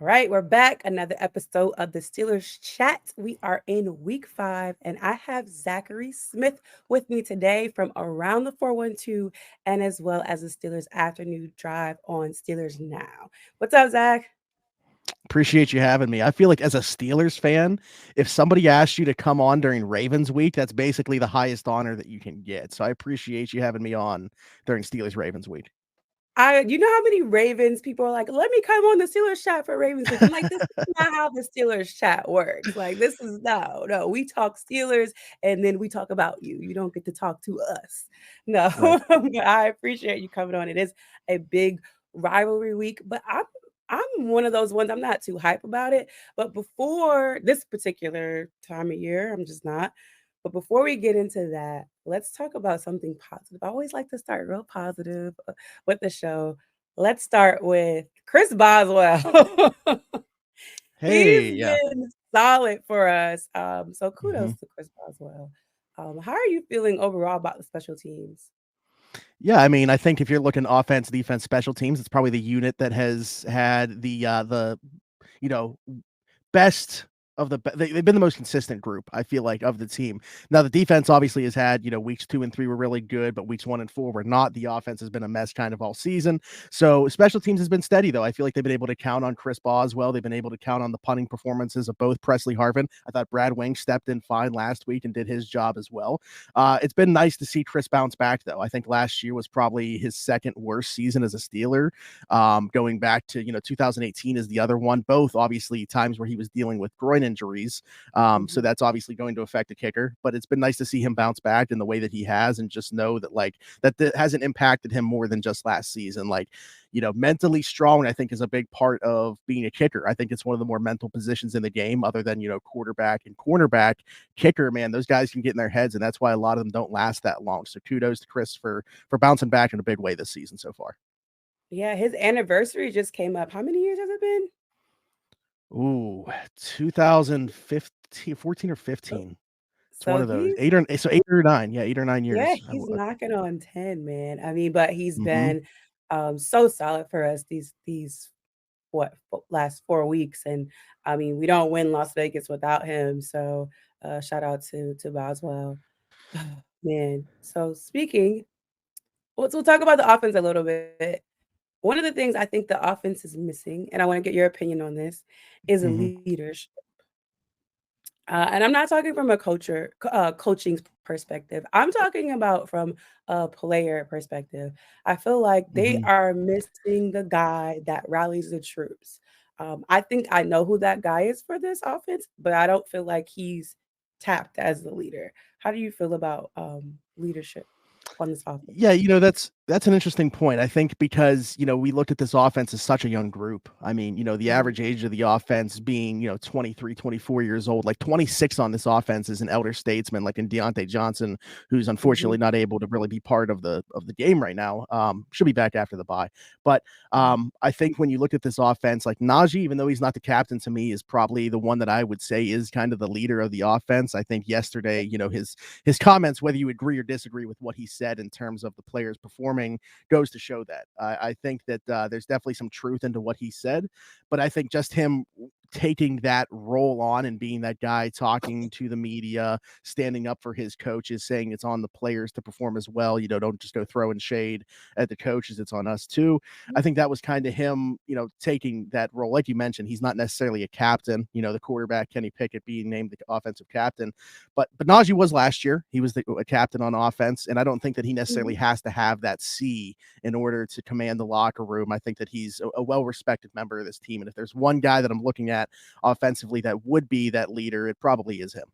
All right, we're back. Another episode of the Steelers Chat. We are in week 5, and I have Zachary Smith with me today from around the 412 and as well as the Steelers Afternoon Drive on Steelers Now. What's up, Zach? Appreciate you having me. I feel like as a Steelers fan, if somebody asked you to come on during Ravens week, that's basically the highest honor that you can get. So I appreciate you having me on during Steelers Ravens week. You know how many Ravens people are like, let me come on the Steelers chat for Ravens week. I'm like, this is not how the Steelers chat works. Like, this is no. We talk Steelers and then we talk about you. You don't get to talk to us. No, Right. but I appreciate you coming on. It is a big rivalry week, but I'm one of those ones. I'm not too hype about it. But before this particular time of year, I'm just not. But before we get into that, let's talk about something positive. I always like to start real positive with the show. Let's start with Chris Boswell. He's Hey, yeah. been solid for us. So kudos hmm to Chris Boswell. How are you feeling overall about the special teams? Yeah, I mean, I think if you're looking offense, defense, special teams, it's probably the unit that has had the you know best of they've been the most consistent group, I feel like, of the team. Now the defense obviously has had, weeks 2 and 3 were really good, but weeks 1 and 4 were not. The offense has been a mess kind of all season. So special teams has been steady though. I feel like they've been able to count on Chris Boswell. They've been able to count on the punting performances of both Presley Harvin. I thought Brad Wing stepped in fine last week and did his job as well. It's been nice to see Chris bounce back though. I think last year was probably his second worst season as a Steeler. Going back to 2018 is the other one. Both obviously times where he was dealing with groin injuries. So Mhm. that's obviously going to affect a kicker. But it's been nice to see him bounce back in the way that he has, and just know that that hasn't impacted him more than just last season. Mentally strong, I think, is a big part of being a kicker. I think it's one of the more mental positions in the game, other than quarterback and cornerback. Kicker, man, those guys can get in their heads, and that's why a lot of them don't last that long. So kudos to Chris for bouncing back in a big way this season so far. Yeah, his anniversary just came up. How many years has it been? Ooh, 2015, 14 or So, 15. It's one so of those. he's 8 or 9. Yeah, 8 or 9 Yeah, years. he's knocking on 10, man. I mean, but he's Mhm. been so solid for us these last 4 weeks, and I mean, we don't win Las Vegas without him. So, shout out to Boswell, man. So speaking, we'll talk about the offense a little bit. One of the things I think the offense is missing, and I want to get your opinion on this, is a Mhm. leadership. And I'm not talking from a coaching perspective. I'm talking about from a player perspective. I feel like they Mhm. are missing the guy that rallies the troops. I think I know who that guy is for this offense, but I don't feel like he's tapped as the leader. How do you feel about leadership on this offense? Yeah, that's an interesting point. I think because, we looked at this offense as such a young group. I mean, the Mhm, average age of the offense being, 23, 24 years old, like 26 on this offense is an elder statesman, like in Deontay Johnson, who's mhm, unfortunately not able to really be part of the game right now. Should be back after the bye. But mhm, I think when you look at this offense, like Najee, even though he's not the captain to me, is probably the one that I would say is kind of the leader of the offense. I think yesterday, his comments, whether you agree or disagree with what he said in terms of the players performing, goes to show that. I think that there's definitely some truth into what he said, but I think just him taking that role on and being that guy talking to the media, standing up for his coaches, saying it's on the players to perform as well. Don't just go throwing shade at the coaches, it's on us too. I think that was kind of him, taking that role. Like you mentioned, he's not necessarily a captain. The quarterback Kenny Pickett being named the offensive captain, but Najee was last year. He was a captain on offense, and I don't think that he necessarily mhm. has to have that C in order to command the locker room. I think that he's a well respected member of this team, and if there's one guy that I'm looking at offensively that would be that leader, it probably is him.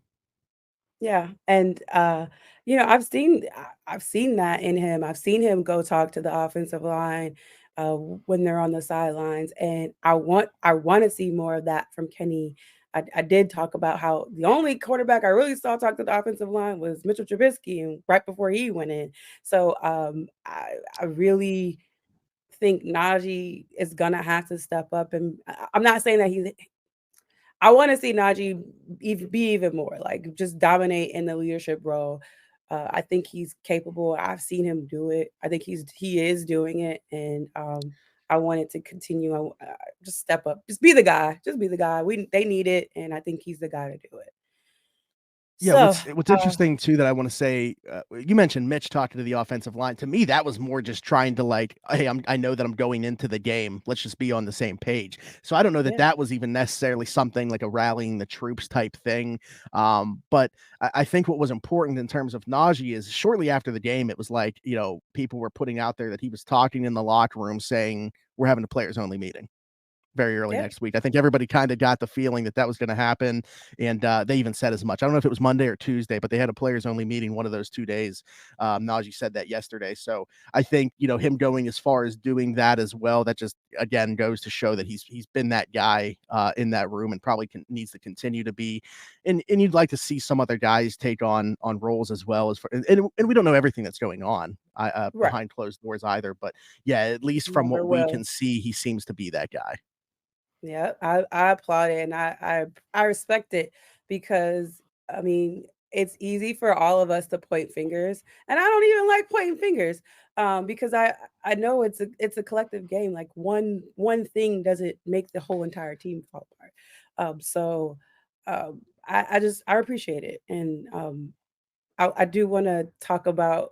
Yeah, and, I've seen that in him. I've seen him go talk to the offensive line, when they're on the sidelines, and I wanna see more of that from Kenny. I did talk about how the only quarterback I really saw talk to the offensive line was Mitchell Trubisky, and right before he went in. So, I really think Najee is gonna have to step up, and I'm not saying that I wanna see Najee be even more, like, just dominate in the leadership role. I think he's capable. I've seen him do it. I think he is doing it, and, I want it to continue. Just step up, just be the guy, just be the guy. They need it, and I think he's the guy to do it. Yeah, So, what's interesting too that I want to say, you mentioned Mitch talking to the offensive line. To me, that was more just trying to like, hey, I know that I'm going into the game. Let's just be on the same page. So I don't know that yeah, that was even necessarily something like a rallying the troops type thing. But I think what was important in terms of Najee is shortly after the game, it was like people were putting out there that he was talking in the locker room saying we're having a players only meeting very early yeah, next week. I think everybody kind of got the feeling that that was going to happen, and they even said as much. I don't know if it was Monday or Tuesday, but they had a players only meeting one of those 2 days. Najee said that yesterday, so I think him going as far as doing that as well. That just again goes to show that he's been that guy in that room and probably needs to continue to be. And you'd like to see some other guys take on roles as well as for, and we don't know everything that's going on right. behind closed doors either. But yeah, at least from Never what we will. can see, he seems to be that guy. Yeah, I applaud it, and I respect it because I mean it's easy for all of us to point fingers, and I don't even like pointing fingers, because I know it's a collective game. Like one thing doesn't make the whole entire team fall apart. So I just I appreciate it, and I do want to talk about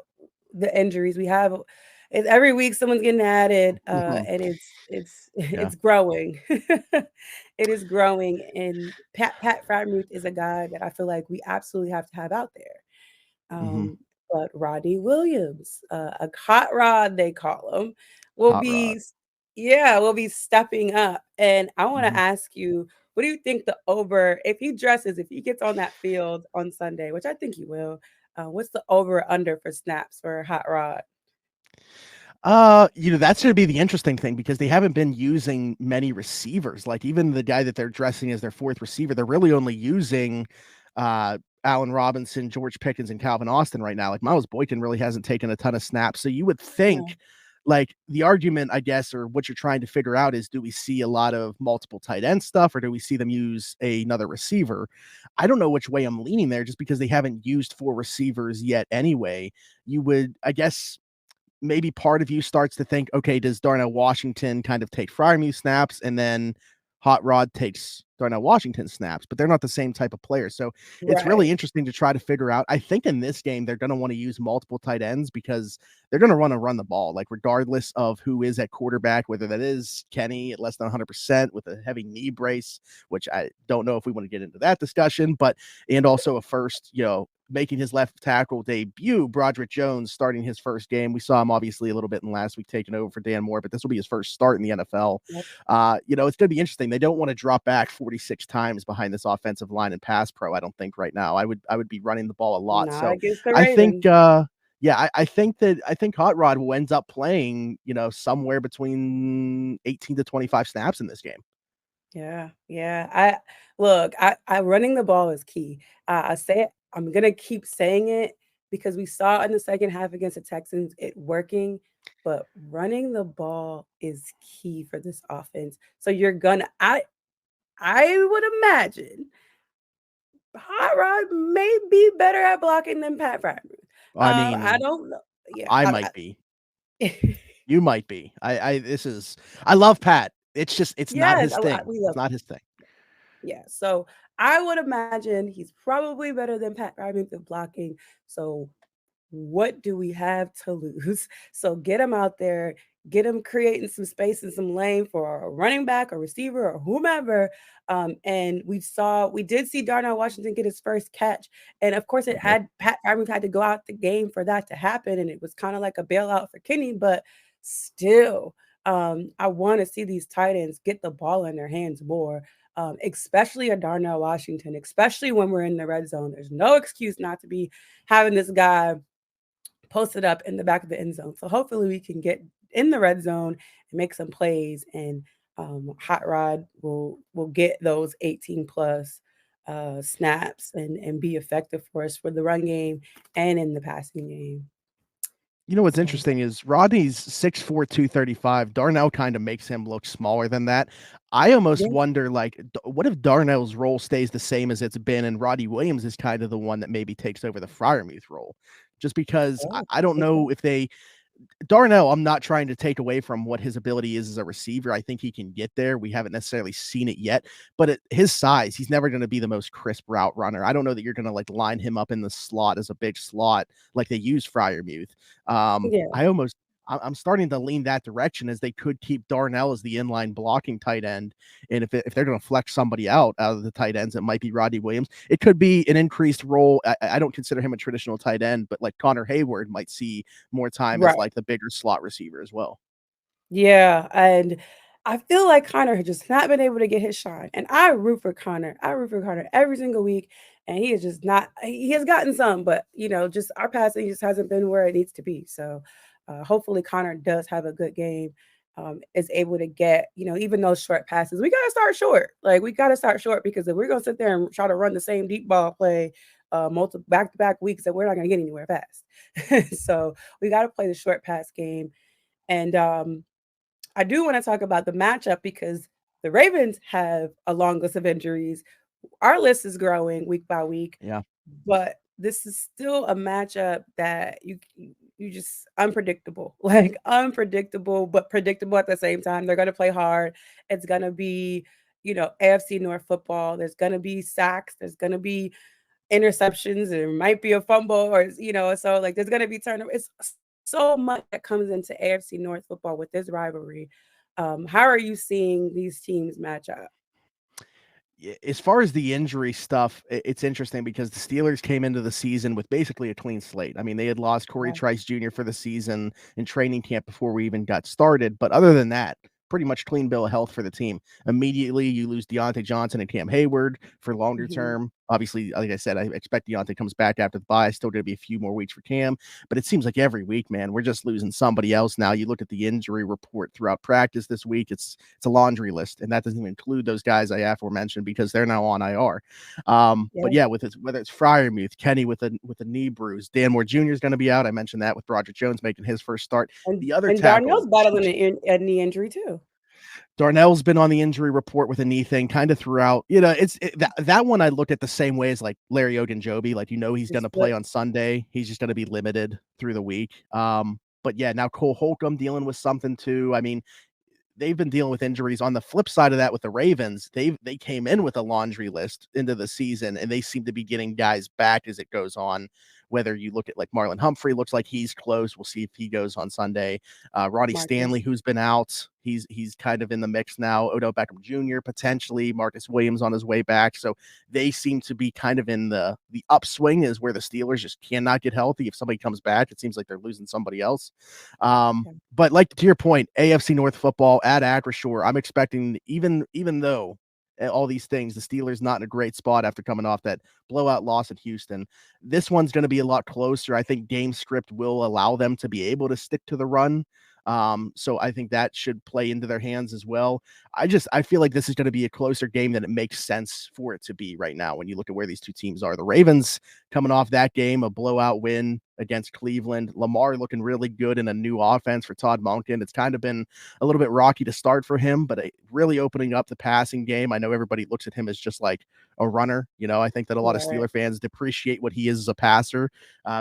the injuries we have. It's every week someone's getting added, and it's Yeah. it's growing. It is growing, and Pat Fryermuth is a guy that I feel like we absolutely have to have out there. Mhm. But Rodney Williams, a hot rod they call him, will Hot rod. be yeah, will be stepping up. And I want to Mhm. ask you, what do you think the over if he dresses, if he gets on that field on Sunday, which I think he will, what's the over under for snaps for Hot Rod? That's gonna be the interesting thing because they haven't been using many receivers. Like even the guy that they're dressing as their fourth receiver, they're really only using Allen Robinson, George Pickens, and Calvin Austin right now. Like Miles Boykin really hasn't taken a ton of snaps. So you would Yeah, think like the argument, I guess, or what you're trying to figure out is do we see a lot of multiple tight end stuff or do we see them use another receiver? I don't know which way I'm leaning there just because they haven't used four receivers yet anyway. You would, I guess, maybe part of you starts to think, okay, does Darnell Washington kind of take Fryermuth snaps and then Hot Rod takes Darnell Washington snaps, but they're not the same type of player. So it's really right, interesting to try to figure out. I think in this game, they're going to want to use multiple tight ends because they're going to run the ball, like regardless of who is at quarterback, whether that is Kenny at less than 100% with a heavy knee brace, which I don't know if we want to get into that discussion, but and also a first, making his left tackle debut, Broderick Jones starting his first game. We saw him obviously a little bit in last week taking over for Dan Moore, but this will be his first start in the NFL. yep, It's going to be interesting. They don't want to drop back 46 times behind this offensive line and pass pro. I don't think right now. I would be running the ball a lot. not So against the I think, Ravens. yeah, I think Hot Rod will ends up playing, somewhere between 18 to 25 snaps in this game. Yeah, yeah. I look, I running the ball is key. I say it, I'm gonna keep saying it because we saw in the second half against the Texans it working, but running the ball is key for this offense. So you're gonna I would imagine Hot Rod may be better at blocking than Pat Fryermuth. I I mean, don't know. Yeah, I might be. You might be. I love Pat. It's just it's not yes, his thing. we It's love not him. his thing. Yeah, so I would imagine he's probably better than Pat Ryman at blocking. So what do we have to lose? So get him out there, get him creating some space and some lane for a running back, a receiver, or whomever. And we did see Darnell Washington get his first catch, and of course, it We did. had Pat Ryman had to go out the game for that to happen, and it was kind of like a bailout for Kenny, but still. I want to see these tight ends get the ball in their hands more, especially a Darnell Washington, especially when we're in the red zone. There's no excuse not to be having this guy posted up in the back of the end zone. So hopefully we can get in the red zone and make some plays, and Hot Rod will get those 18 plus snaps and be effective for us for the run game and in the passing game. You know what's So interesting is Rodney's 6'4", 235. Darnell kind of makes him look smaller than that. I almost yeah, wonder, like, what if Darnell's role stays the same as it's been, and Roddy Williams is kind of the one that maybe takes over the Fryermuth role, just because oh, I don't okay. know if they. Darnell, I'm not trying to take away from what his ability is as a receiver. I think he can get there. We haven't necessarily seen it yet, but at his size, he's never going to be the most crisp route runner. I don't know that you're going to like line him up in the slot as a big slot like they use Fryermuth. Yeah, I almost I'm starting to lean that direction as they could keep Darnell as the inline blocking tight end. And if they're going to flex somebody out of the tight ends, it might be Roddy Williams. It could be an increased role. I don't consider him a traditional tight end, but like Connor Hayward might see more time as right. like the bigger slot receiver as well. Yeah, and I feel like Connor has just not been able to get his shine, and I root for Connor. I root for Connor every single week, and he is just not. He has gotten some, but just our passing just hasn't been where it needs to be. So, hopefully, Connor does have a good game. Is able to get even those short passes. We gotta start short. Like we gotta start short because if we're gonna sit there and try to run the same deep ball play, multiple back to back weeks, that we're not gonna get anywhere fast. So we gotta play the short pass game, and I do want to talk about the matchup because the Ravens have a long list of injuries. Our list is growing week by week, Yeah. but this is still a matchup that you just unpredictable, like unpredictable, but predictable at the same time. They're going to play hard. It's going to be, AFC North football. There's going to be sacks. There's going to be interceptions. There might be a fumble, or so like there's going to be turnover. It's so much that comes into AFC North football with this rivalry. How are you seeing these teams match up? As far as the injury stuff, it's interesting because the Steelers came into the season with basically a clean slate. I mean, they had lost Corey Yeah. Trice Jr. for the season in training camp before we even got started. But other than that, pretty much clean bill of health for the team. Immediately, you lose Deontay Johnson and Cam Hayward for longer Mhm. term. Obviously, like I said, I expect Deontay comes back after the bye. Still going to be a few more weeks for Cam, but it seems like every week, man, we're just losing somebody else now. You look at the injury report throughout practice this week; it's a laundry list, and that doesn't even include those guys I aforementioned because they're now on IR. Yeah. But yeah, whether it's Fryermuth, Kenny with a knee bruise, Dan Moore Jr. is going to be out. I mentioned that with Broderick Jones making his first start. And The other and Darnell's tackle, battling a knee injury too. Darnell's been on the injury report with a knee thing kind of throughout. That one I look at the same way as like Larry Ogunjobi. Like he's going His to play foot. on Sunday. He's just going to be limited through the week. But yeah, now Cole Holcomb dealing with something too. I mean, they've been dealing with injuries. On the flip side of that, with the Ravens, they came in with a laundry list into the season, and they seem to be getting guys back as it goes on. Whether you look at like Marlon Humphrey, looks like he's close. We'll see if he goes on Sunday. Ronnie Stanley, Marcus. who's been out, he's kind of in the mix now. Odell Beckham Jr. potentially. Marcus Williams on his way back. So they seem to be kind of in the upswing, is where the Steelers just cannot get healthy. If somebody comes back, it seems like they're losing somebody else. Yeah. But like to your point, AFC North football at Acrisure, I'm expecting even though all these things, the Steelers not in a great spot after coming off that blowout loss at Houston. This one's going to be a lot closer. I think game script will allow them to be able to stick to the run. So I think that should play into their hands as well. I feel like this is going to be a closer game than it makes sense for it to be right now when you look at where these two teams are. The Ravens coming off that game, a blowout win against Cleveland. Lamar looking really good in a new offense for Todd Monken. It's kind of been a little bit rocky to start for him, but really opening up the passing game. I know everybody looks at him as just like a runner. I think that a lot of Right. Steeler fans depreciate what he is as a passer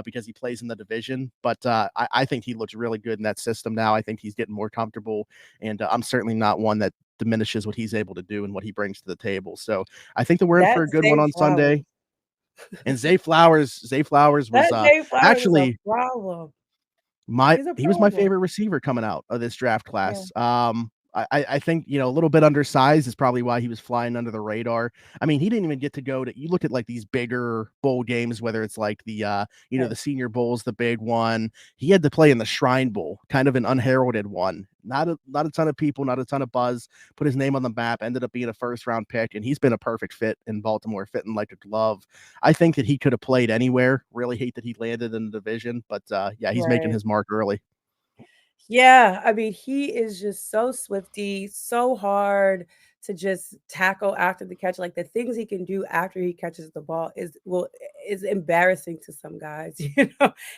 because he plays in the division. But I think he looks really good in that system now. I think he's getting more comfortable, and I'm certainly not one that diminishes what he's able to do and what he brings to the table. So I think that we're in for a That's good one Zay on Flowers. Sunday. And Zay Flowers was That Zay Flowers is a actually problem. my He's a he was my problem. favorite receiver coming out of this draft Yeah. class. I think a little bit undersized is probably why he was flying under the radar. I mean, he didn't even get to go to. You look at like these bigger bowl games, whether it's like Right. the Senior Bowl's the big one. He had to play in the Shrine Bowl, kind of an unheralded one. Not a ton of people, not a ton of buzz. Put his name on the map. Ended up being a first round pick, and he's been a perfect fit in Baltimore, fitting like a glove. I think that he could have played anywhere. Really hate that he landed in the division, but yeah, he's making Right. his mark early. Yeah, I mean, he is just so swifty, so hard to just tackle after the catch. Like the things he can do after he catches the ball is embarrassing to some guys.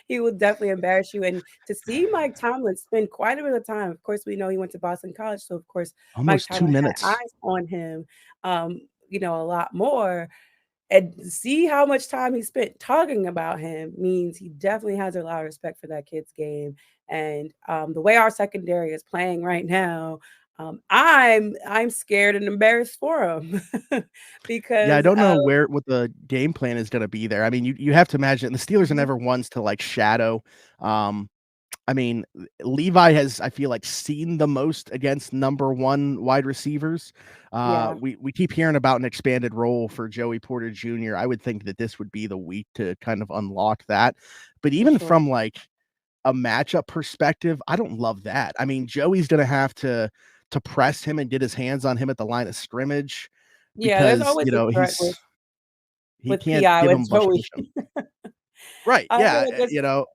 He will definitely embarrass you. And to see Mike Tomlin spend quite a bit of time. Of course, we know he went to Boston College, so of course Mike Almost two Tomlin had minutes. eyes on him. A lot more. and see how much time he spent talking about him means he definitely has a lot of respect for that kid's game. And the way our secondary is playing right now, I'm scared and embarrassed for him Yeah, I because don't know what the game plan is gonna be there. I mean, you have to imagine the Steelers are Mhm. never ones to, like, shadow, um, I mean, Levi has, I feel like, seen the most against number 1 wide receivers. Yeah, We keep hearing about an expanded role for Joey Porter Jr. I would think that this would be the week to kind of unlock that. But for even sure. from, like, a matchup perspective, I don't love that. I mean, Joey's gonna have to press him and get his hands on him at the line of scrimmage Yeah, there's because, always a threat he with can't PI give him with a bunch of Joey. push. Right, I feel yeah, like it's you know,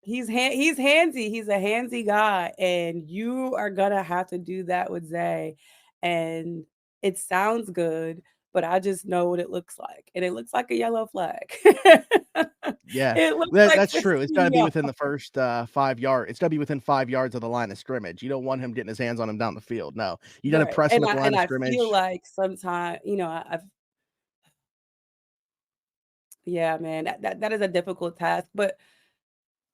he's handsy. He's a handsy guy, and you are gonna have to do that with Zay. And it sounds good, but I just know what it looks like, and it looks like a yellow flag. yeah, It looks like that's true. It's 15 gotta be yards. within the first, 5 yard it's gotta be within 5 yards of the line of scrimmage. You don't want him getting his hands on him down the field, no. You gotta Right, press him and at the line of I feel scrimmage. like sometimes, I've yeah, man, that is a difficult task, but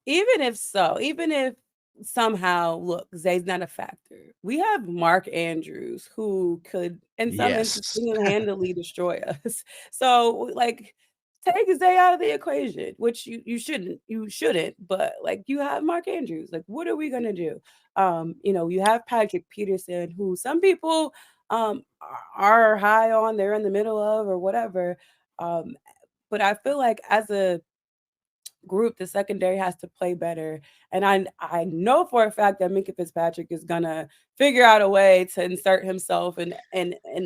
even if so, even if somehow, look, Zay's not a factor. We have Mark Andrews who could, in some instances, Yes. single-handedly destroy us. So, like, take Zay out of the equation, which you shouldn't, but like you have Mark Andrews. Like, what are we gonna do? You have Patrick Peterson, who some people are high on, they're in the middle of, or whatever. Um, but I feel like as a group, the secondary has to play better. And I know for a fact that Minka Fitzpatrick is gonna figure out a way to insert himself in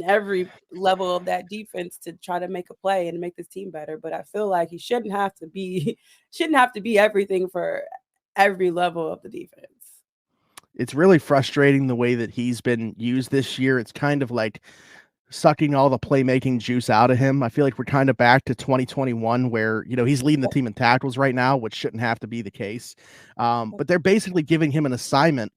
every level of that defense to try to make a play and make this team better. But I feel like he shouldn't have to be shouldn't have to be everything for every level of the defense. It's really frustrating the way that he's been used this year. It's kind of like sucking all the playmaking juice out of him. I feel like we're kind of back to 2021 where, he's leading the Yep, team in tackles right now, which shouldn't have to be the case. yep, But they're basically giving him an assignment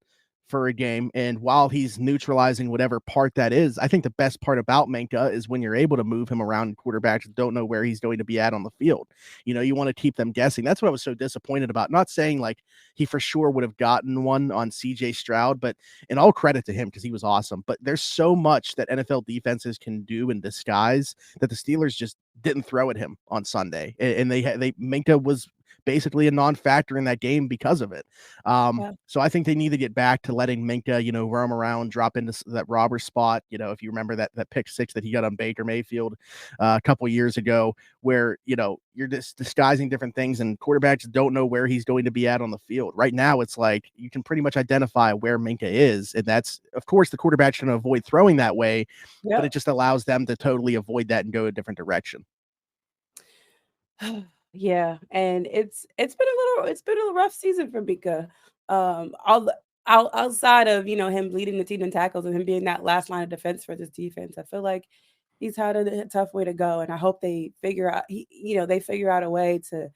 for a game. And while he's neutralizing whatever part that is, I think the best part about Minka is when you're able to move him around and quarterbacks don't know where he's going to be at on the field. You want to keep them guessing. That's what I was so disappointed about. Not saying like he for sure would have gotten one on CJ Stroud, but and all credit to him because he was awesome. But there's so much that NFL defenses can do in disguise that the Steelers just didn't throw at him on Sunday, and they Minka was basically a non-factor in that game because of it. yep, So I think they need to get back to letting Minka, roam around, drop into that robber spot. If you remember that pick six that he got on Baker Mayfield a couple years ago, where you're just disguising different things, and quarterbacks don't know where he's going to be at on the field. Right now, it's like you can pretty much identify where Minka is, and that's of course the quarterback's going to avoid throwing that way, but it yep. just allows them to totally avoid that and go a different direction. Yeah, and it's been a rough season for Mika. All the outside of him leading the team in tackles and him being that last line of defense for this defense, I feel like he's had a tough way to go, and I hope they figure out a way to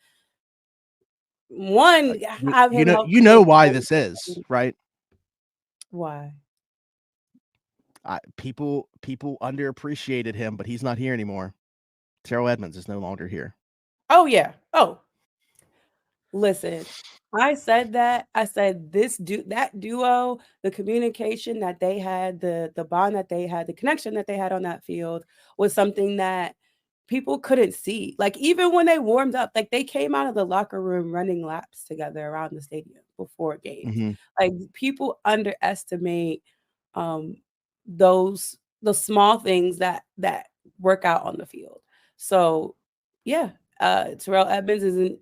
one have him You healthy know and why and this is, right? why? People underappreciated him, but he's not here anymore. Terrell Edmonds is no longer here. Oh yeah. Oh, listen, I said that. I said that duo, the communication that they had, the bond that they had, the connection that they had on that field was something that people couldn't see. Like even when they warmed up, like they came out of the locker room running laps together around the stadium before games. Hmm. Like people underestimate um the small things that work out on the field. So yeah, Terrell Edmonds is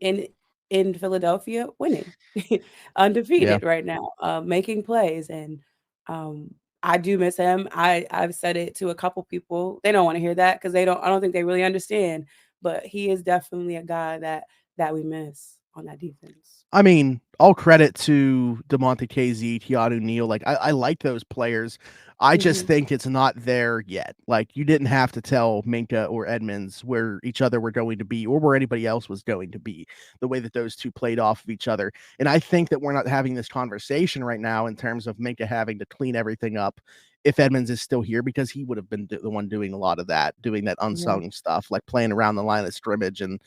in Philadelphia winning, Yeah. undefeated right now, making plays, and um, I do miss him. I've said it to a couple people. They don't want to hear that because they don't. I don't think they really understand. But he is definitely a guy that we miss on that defense. I mean, all credit to DeMonte KZ, Keanu Neal. Like, I like those players. I just Mhm. think it's not there yet. Like, you didn't have to tell Minka or Edmonds where each other were going to be or where anybody else was going to be, the way that those two played off of each other. And I think that we're not having this conversation right now in terms of Minka having to clean everything up if Edmonds is still here because he would have been the one doing a lot of that, doing that Yeah. unsung stuff, like playing around the line of scrimmage and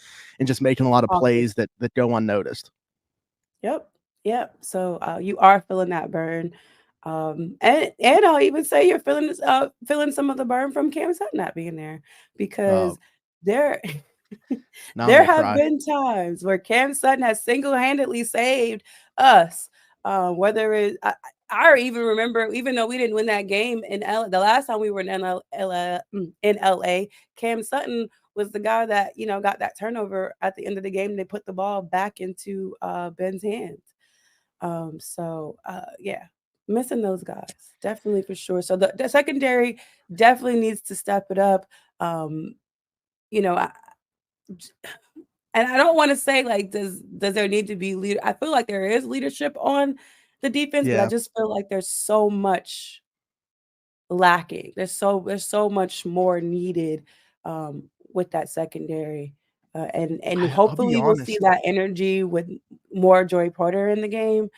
just making a lot of Awesome. plays that go unnoticed. Yep. Yep. So you are feeling that burn. And I'll even say you're feeling this feeling some of the burn from Cam Sutton not being there because there Now I'm there gonna have cry. been times where Cam Sutton has single-handedly saved us. Whether it I even remember, even though we didn't win that game in the last time we were in in LA, Cam Sutton was the guy that got that turnover at the end of the game. They put the ball back into Ben's hands. Yeah, missing those guys definitely for sure. So the secondary definitely needs to step it up. Um, you know, I, and I don't want to say like does there need to be leader? I feel like there is leadership on the defense, but I Yeah. just feel like there's so much lacking. There's so much more needed with that secondary. And I'll be hopefully we'll see honest. that energy with more Joy Porter in the game.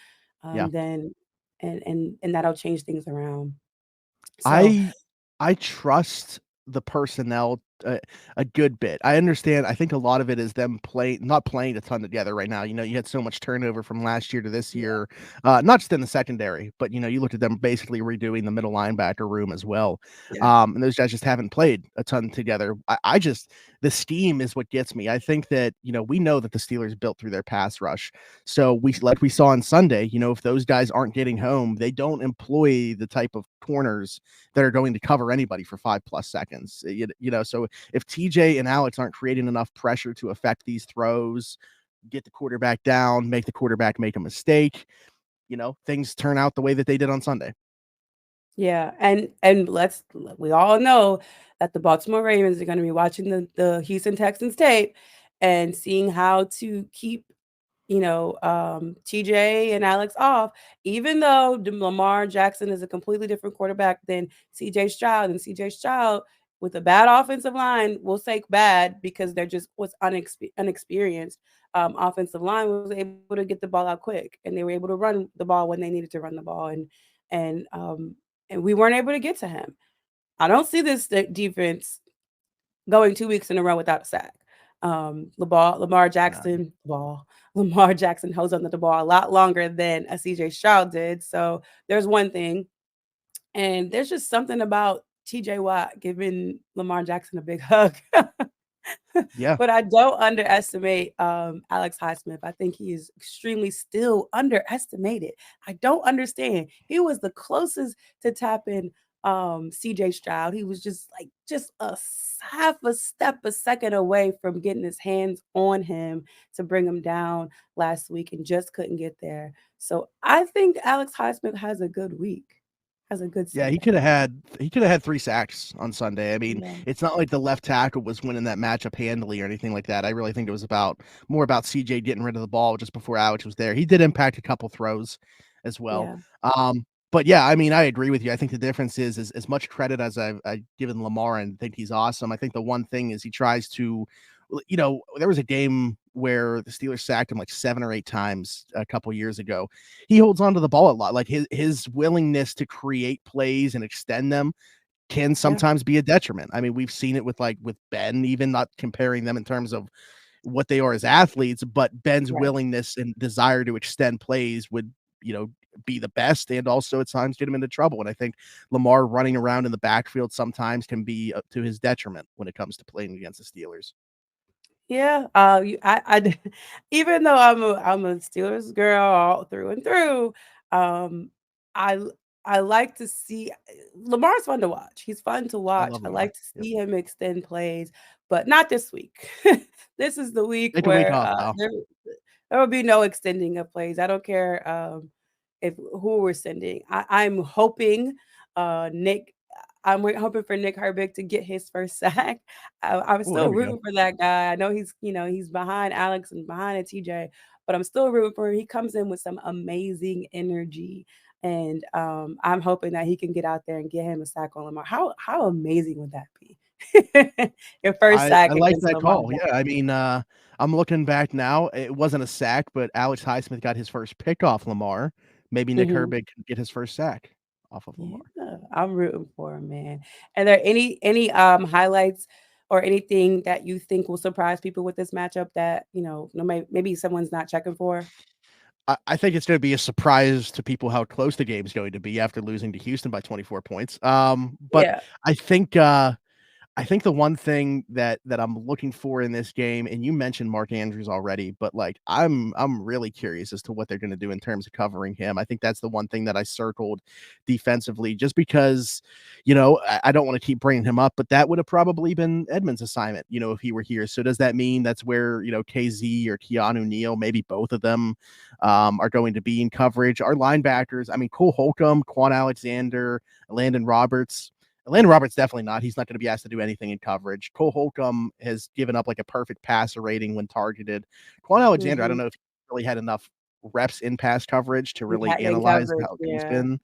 Yeah. Then and that'll change things around. So I I trust the personnel a good bit. I understand. I think a lot of it is them not playing a ton together right now. You had so much turnover from last year to this yeah, year, not just in the secondary, but you looked at them basically redoing the middle linebacker room as well. yeah, And those guys just haven't played a ton together. I just the scheme is what gets me. I think that we know that the Steelers built through their pass rush, so we saw on Sunday. If those guys aren't getting home, they don't employ the type of corners that are going to cover anybody for 5+ seconds. So if TJ and Alex aren't creating enough pressure to affect these throws, get the quarterback down, make the quarterback make a mistake, things turn out the way that they did on Sunday. yeah. And we all know that the Baltimore Ravens are going to be watching the Houston Texans tape and seeing how to keep TJ and Alex off, even though Lamar Jackson is a completely different quarterback than CJ Stroud. And CJ Stroud, with a bad offensive line, we'll say bad because they're just was unexperienced. Offensive line was able to get the ball out quick, and they were able to run the ball when they needed to run the ball, and um, and we weren't able to get to him. I don't see this defense going 2 weeks in a row without a sack. Lamar Yeah. Jackson ball. Lamar Jackson holds onto the ball a lot longer than a CJ Stroud did. So there's one thing. And there's just something about TJ Watt giving Lamar Jackson a big hug. Yeah. But I don't underestimate Alex Highsmith. I think he is extremely still underestimated. I don't understand. He was the closest to tapping CJ Stroud. He was just a half a step a second away from getting his hands on him to bring him down last week and just couldn't get there. So I think Alex Highsmith has a good week, has a good Yeah, he Sunday. could have had 3 sacks on Sunday. I mean, Yeah. it's not like the left tackle was winning that matchup handily or anything like that. I really think it was more about CJ getting rid of the ball just before Alex was there. He did impact a couple throws as well. Yeah. But yeah, I mean, I agree with you. I think the difference is as much credit as I've given Lamar and think he's awesome. I think the one thing is he tries to, there was a game where the Steelers sacked him like 7 or 8 times a couple years ago. He holds on to the ball a lot. Like his willingness to create plays and extend them can Yeah. sometimes be a detriment. I mean, we've seen it with Ben, even not comparing them in terms of what they are as athletes, but Ben's Right. willingness and desire to extend plays would, you know, be the best and also at times get him into trouble. And I think Lamar running around in the backfield sometimes can be to his detriment when it comes to playing against the Steelers. Yeah, even though I'm a Steelers girl all through and through, um, I I like to see Lamar's fun to watch. He's fun to I watch. love I like Lamar. to Yep. see him extend plays, but not this week. This is the week Take a week where off now. there will be no extending of plays. I don't care if who we're sending. I'm hoping Nick. Hoping for Nick Herbig to get his first sack. I'm Oh, there still we go. rooting for that guy. I know he's behind Alex and behind a TJ, but I'm still rooting for him. He comes in with some amazing energy, and I'm hoping that he can get out there and get him a sack on Lamar. How amazing would that be? Your first I sack like against that Lamar call. Yeah, I mean, I'm looking back now. It wasn't a sack, but Alex Highsmith got his first pick off Lamar. Maybe Nick Jackson. Herbig can get his first sack. off of Lamar. Yeah, I'm rooting for him, man. Are there any highlights or anything that you think will surprise people with this matchup that, no maybe someone's not checking for? I think it's going to be a surprise to people how close the game's going to be after losing to Houston by 24 points. But Yeah. I think I think the one thing that I'm looking for in this game, and you mentioned Mark Andrews already, but like I'm really curious as to what they're going to do in terms of covering him. I think that's the one thing that I circled defensively, just because, I don't want to keep bringing him up, but that would have probably been Edmonds' assignment, if he were here. So does that mean that's where KZ or Keanu Neal, maybe both of them, are going to be in coverage? Our linebackers, I mean, Cole Holcomb, Quan Alexander, Landon Roberts. Landon Roberts definitely not. He's not going to be asked to do anything in coverage. Cole Holcomb has given up like a perfect passer rating when targeted. Quan Alexander, I don't Mhm. know if he really had enough reps in pass coverage to really In analyze coverage, how good he's yeah. been.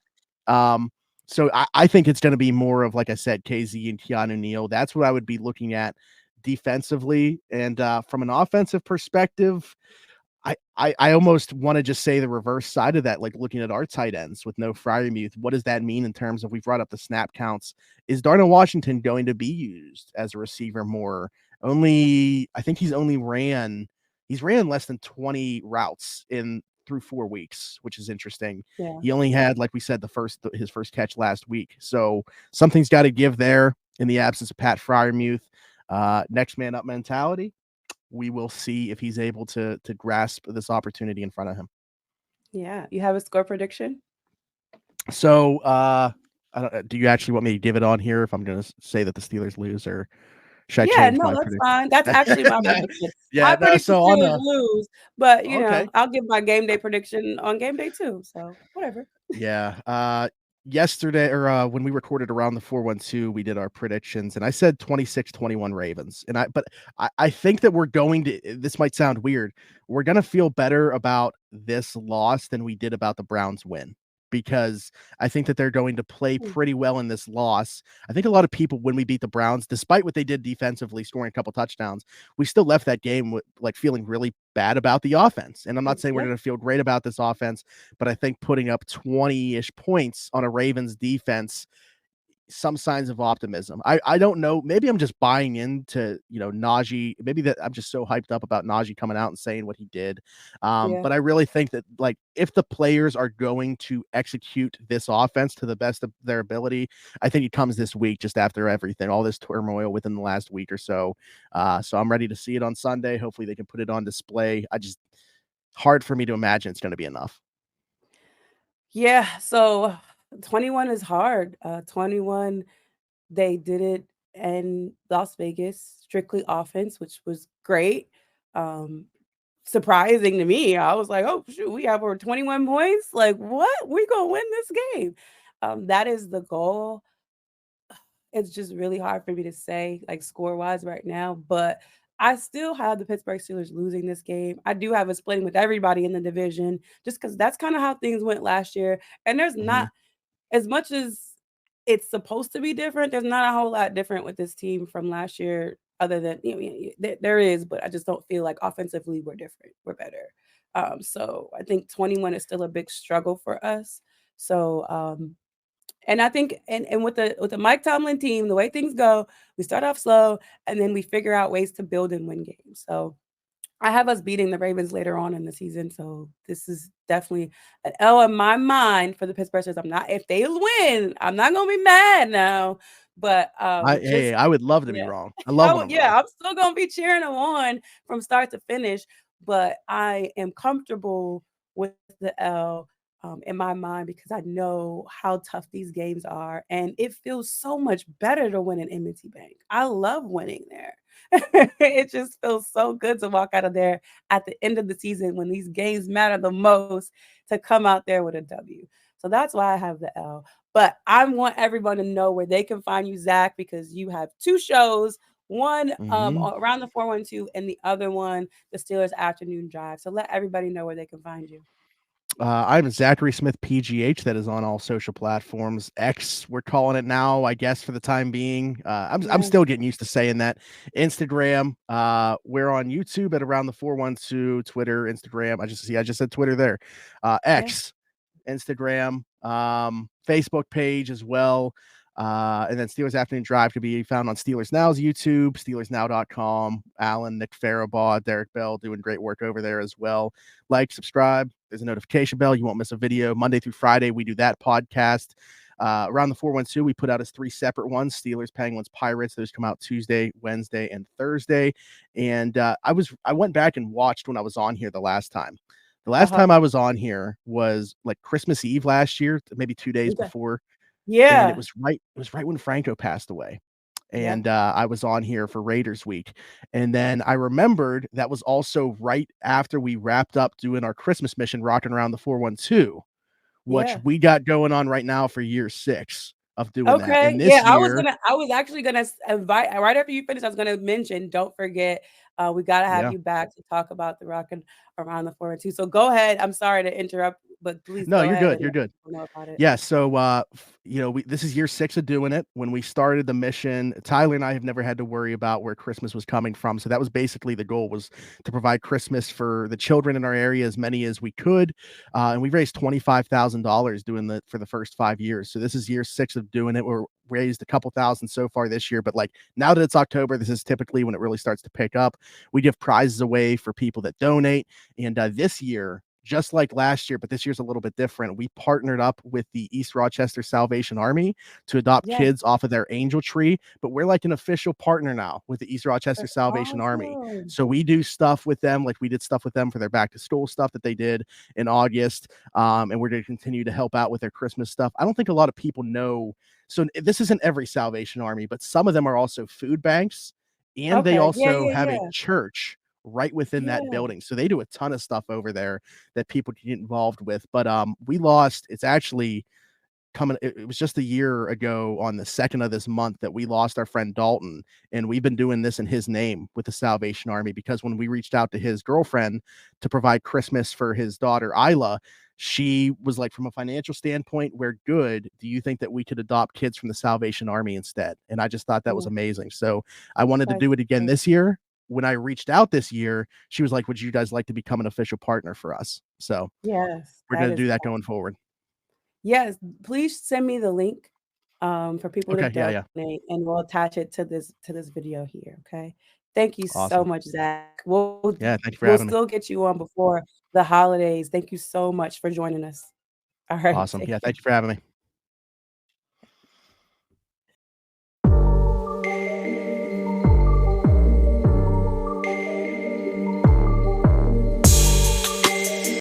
Um, so I think it's going to be more of, like I said, KZ and Keanu Neal. That's what I would be looking at defensively. And from an offensive perspective, I almost want to just say the reverse side of that, like looking at our tight ends with no Fryermuth. What does that mean in terms of, we brought up the snap counts? Is Darnell Washington going to be used as a receiver more? I think he's ran less than 20 routes in through 4 weeks, which is interesting. Yeah. He only had, like we said, his first catch last week. So something's got to give there in the absence of Pat Fryermuth. Next man up mentality. We will see if he's able to grasp this opportunity in front of him. Yeah. You have a score prediction? So, I don't, do you actually want me to give it on here if I'm going to say that the Steelers lose, or should I Yeah, change no, my that's prediction? fine. That's actually my prediction. I Yeah, no. predict the So on Steelers the lose, but, okay, I'll give my game day prediction on game day too, so whatever. yeah. Yesterday, or when we recorded around the 412, we did our predictions, and I said 26-21 Ravens. But I think that we're going to, this might sound weird, we're going to feel better about this loss than we did about the Browns win, because I think that they're going to play Hmm, pretty well in this loss. I think a lot of people, when we beat the Browns, despite what they did defensively, scoring a couple touchdowns, we still left that game with like feeling really bad about the offense. And I'm not saying we're yep, going to feel great about this offense, but I think putting up 20-ish points on a Ravens defense, some signs of optimism. I don't know. Maybe I'm just buying into, Najee. Maybe that I'm just so hyped up about Najee coming out and saying what he did. yeah, But I really think that, like, if the players are going to execute this offense to the best of their ability, I think it comes this week, just after everything, all this turmoil within the last week or so. So I'm ready to see it on Sunday. Hopefully they can put it on display. Hard for me to imagine it's going to be enough. yeah, so 21 is hard, 21, they did it in Las Vegas, strictly offense, which was great, um, surprising to me. I was like, "Oh, shoot, we have over 21 points? Like, what? We gonna win this game." That is the goal. It's just really hard for me to say, like, score-wise right now, but I still have the Pittsburgh Steelers losing this game. I do have a splitting with everybody in the division just because that's kinda how things went last year, and there's Mhm. not as much as it's supposed to be different, there's not a whole lot different with this team from last year other than, there is, but I just don't feel like offensively we're different, we're better. So I think 21 is still a big struggle for us. So, and I think and with the Mike Tomlin team, the way things go, we start off slow and then we figure out ways to build and win games. So I have us beating the Ravens later on in the season. So this is definitely an L in my mind for the Pittsburgh Steelers. I'm not if they win, I'm not gonna be mad now. But just I would love to be yeah. wrong. I love when I'm wrong. Yeah, I'm still gonna be cheering them on from start to finish, but I am comfortable with the L in my mind because I know how tough these games are, and it feels so much better to win in M&T Bank. I love winning there. It just feels so good to walk out of there at the end of the season when these games matter the most to come out there with a W. So that's why I have the L. But I want everyone to know where they can find you, Zach, because you have two shows. One Mhm. around the 412 and the other one, the Steelers afternoon drive. So let everybody know where they can find you. I'm Zachary Smith PGH. That is on all social platforms. X, we're calling it now, I guess, for the time being. I'm Yeah. still getting used to saying that. Instagram. We're on YouTube at around the 412. Twitter, Instagram. I just said Twitter there. Yeah. X, Instagram. Facebook page as well. And then Steelers Afternoon Drive can be found on Steelers Now's YouTube, SteelersNow.com. Alan, Nick Farabaugh, Derek Bell doing great work over there as well. Like, subscribe. There's a notification bell. You won't miss a video. Monday through Friday, we do that podcast. Around the 412, we put out as 3 separate ones: Steelers, Penguins, Pirates. Those come out Tuesday, Wednesday, and Thursday. And I went back and watched when I was on here the last time. The last Uh-huh. time I was on here was like Christmas Eve last year, maybe 2 days Okay. before, and Yeah. it was right when Franco passed away. And Yep. I was on here for Raiders week. And then I remembered that was also right after we wrapped up doing our Christmas mission, rocking around the 412, which Yeah. we got going on right now for year 6 of doing that. Okay. And Yeah, this year, I was actually gonna invite right after you finish, I was gonna mention, don't forget, we gotta have yeah. you back to talk about the Rockin' Around the 4 and 2. So go ahead. I'm sorry to interrupt, but please No, go you're ahead good. and You're let good. people know about it. Yeah, so this is year 6 of doing it. When we started the mission, Tyler and I have never had to worry about where Christmas was coming from. So that was basically the goal, was to provide Christmas for the children in our area, as many as we could. And we raised $25,000 doing that for the first 5 years. So this is year 6 of doing it. We're raised a couple thousand so far this year, but like now that it's October, this is typically when it really starts to pick up. We give prizes away for people that donate. And this year, just like last year, but this year's a little bit different. We partnered up with the East Rochester Salvation Army to adopt Yes, kids off of their angel tree, but we're like an official partner now with the East Rochester that's Salvation Army. awesome. So we do stuff with them, like we did stuff with them for their back to school stuff that they did in August. And we're going to continue to help out with their Christmas stuff. I don't think a lot of people know. So this isn't every Salvation Army, but some of them are also food banks, and they Okay. Yeah, also yeah, have a yeah. church right within that Yeah. building. So they do a ton of stuff over there that people can get involved with. But we lost, it's actually coming, it was just a year ago on the 2nd of this month that we lost our friend Dalton. And we've been doing this in his name with the Salvation Army, because when we reached out to his girlfriend to provide Christmas for his daughter Isla, she was like, from a financial standpoint, we're good. Do you think that we could adopt kids from the Salvation Army instead? And I just thought that was Yeah. amazing. So I wanted to That's do it again great. this year. When I reached out this year, she was like, would you guys like to become an official partner for us? So Yes, we're that going to is do that awesome. going forward. Yes, please send me the link, for people to Okay. Yeah. Yeah. donate, and we'll attach it to this video here, okay? Thank you so Awesome. much, Zach. We'll Yeah. Thank you for we'll having me. still get you on before the holidays. Thank you so much for joining us. Alright, Awesome. take Yeah. care. Thank you for having me.